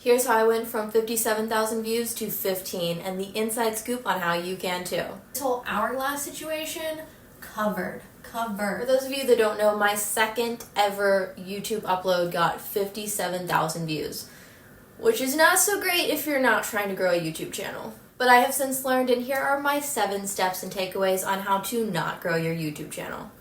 Here's how I went from 57,000 views to 15 and the inside scoop on how you can too. This whole hourglass situation, covered. For those of you that don't know, my second ever YouTube upload got 57,000 views, which is not so great if you're not trying to grow a YouTube channel. But I have since learned, and here are my 7 steps and takeaways on how to not grow your YouTube channel.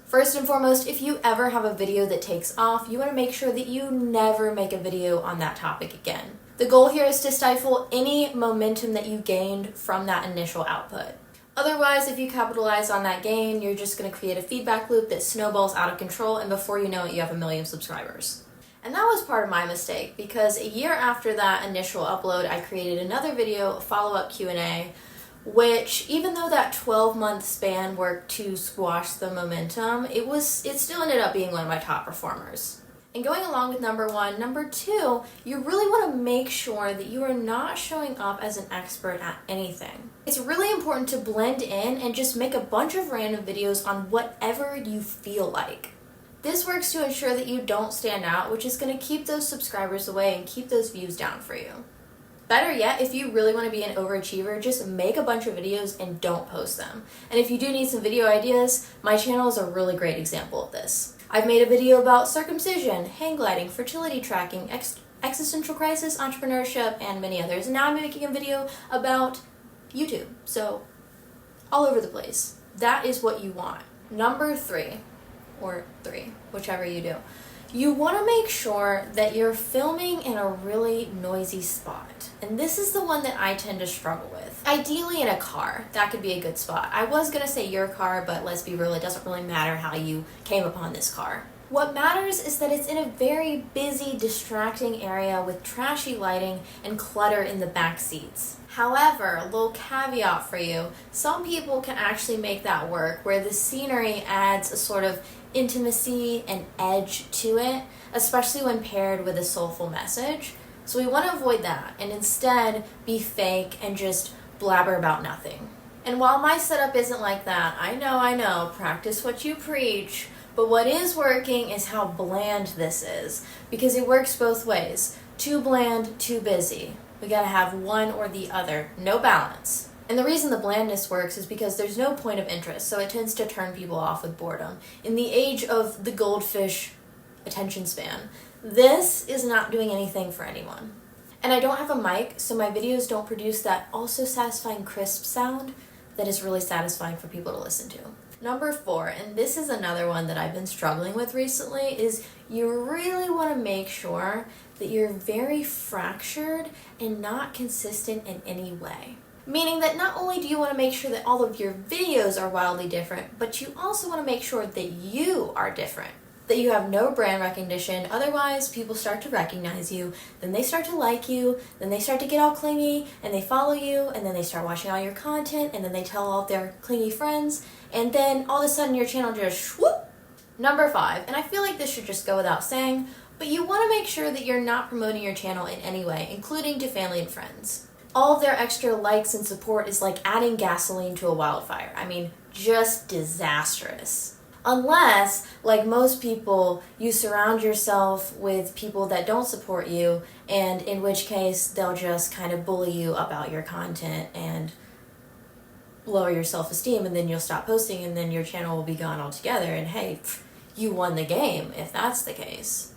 First and foremost, if you ever have a video that takes off, you want to make sure that you never make a video on that topic again. The goal here is to stifle any momentum that you gained from that initial output. Otherwise, if you capitalize on that gain, you're just going to create a feedback loop that snowballs out of control, and before you know it, you have 1 million subscribers. And that was part of my mistake, because a year after that initial upload, I created another video, a follow-up Q&A, which, even though that 12-month span worked to squash the momentum, it still ended up being one of my top performers. And going along with number 1, number 2, you really want to make sure that you are not showing up as an expert at anything. It's really important to blend in and just make a bunch of random videos on whatever you feel like. This works to ensure that you don't stand out, which is going to keep those subscribers away and keep those views down for you. Better yet, if you really want to be an overachiever, just make a bunch of videos and don't post them. And if you do need some video ideas, my channel is a really great example of this. I've made a video about circumcision, hang gliding, fertility tracking, existential crisis, entrepreneurship, and many others. And now I'm making a video about YouTube. So, all over the place. That is what you want. Number 3, or 3, whichever you do. You want to make sure that you're filming in a really noisy spot. And this is the one that I tend to struggle with. Ideally in a car, that could be a good spot. I was going to say your car, but let's be real, it doesn't really matter how you came upon this car. What matters is that it's in a very busy, distracting area with trashy lighting and clutter in the back seats. However, a little caveat for you, some people can actually make that work, where the scenery adds a sort of intimacy and edge to it, especially when paired with a soulful message. So we want to avoid that and instead be fake and just blabber about nothing. And while my setup isn't like that, I know, practice what you preach, but what is working is how bland this is, because it works both ways. Too bland, too busy. We gotta have one or the other, no balance. And the reason the blandness works is because there's no point of interest, so it tends to turn people off with boredom. In the age of the goldfish attention span, this is not doing anything for anyone. And I don't have a mic, so my videos don't produce that also satisfying crisp sound that is really satisfying for people to listen to. Number 4, and this is another one that I've been struggling with recently, is you really want to make sure that you're very fractured and not consistent in any way. Meaning that not only do you want to make sure that all of your videos are wildly different, but you also want to make sure that you are different. That you have no brand recognition, otherwise people start to recognize you, then they start to like you, then they start to get all clingy, and they follow you, and then they start watching all your content, and then they tell all of their clingy friends, and then all of a sudden your channel just whoop. Number 5, and I feel like this should just go without saying, but you want to make sure that you're not promoting your channel in any way, including to family and friends. All of their extra likes and support is like adding gasoline to a wildfire. I mean, just disastrous. Unless, like most people, you surround yourself with people that don't support you, and in which case they'll just kind of bully you about your content and lower your self-esteem, and then you'll stop posting, and then your channel will be gone altogether, and hey, you won the game if that's the case.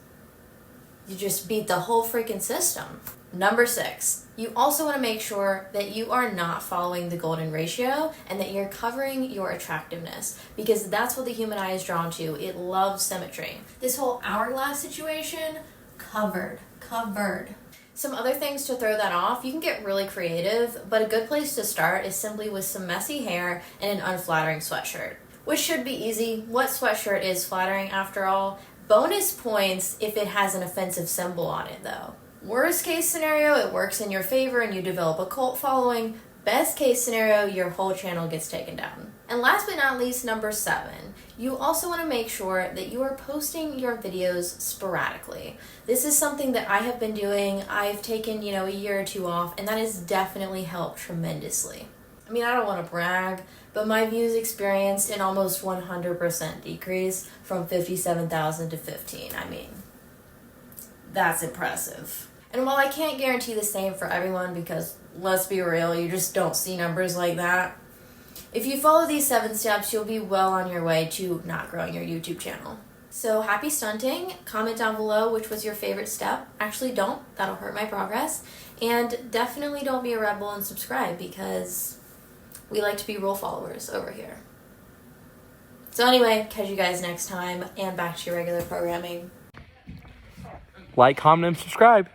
You just beat the whole freaking system. Number 6, you also want to make sure that you are not following the golden ratio and that you're covering your attractiveness, because that's what the human eye is drawn to. It loves symmetry. This whole hourglass situation, covered. Some other things to throw that off, you can get really creative, but a good place to start is simply with some messy hair and an unflattering sweatshirt. Which should be easy. What sweatshirt is flattering after all? Bonus points if it has an offensive symbol on it though. Worst case scenario, it works in your favor and you develop a cult following. Best case scenario, your whole channel gets taken down. And last but not least, number 7, you also want to make sure that you are posting your videos sporadically. This is something that I have been doing. I've taken, a year or 2 off, and that has definitely helped tremendously. I mean, I don't want to brag, but my views experienced an almost 100% decrease from 57,000 to 15. I mean, that's impressive. And while I can't guarantee the same for everyone because, let's be real, you just don't see numbers like that, if you follow these 7 steps, you'll be well on your way to not growing your YouTube channel. So happy stunting. Comment down below which was your favorite step. Actually don't. That'll hurt my progress. And definitely don't be a rebel and subscribe because we like to be rule followers over here. So anyway, catch you guys next time and back to your regular programming. Like, comment, and subscribe.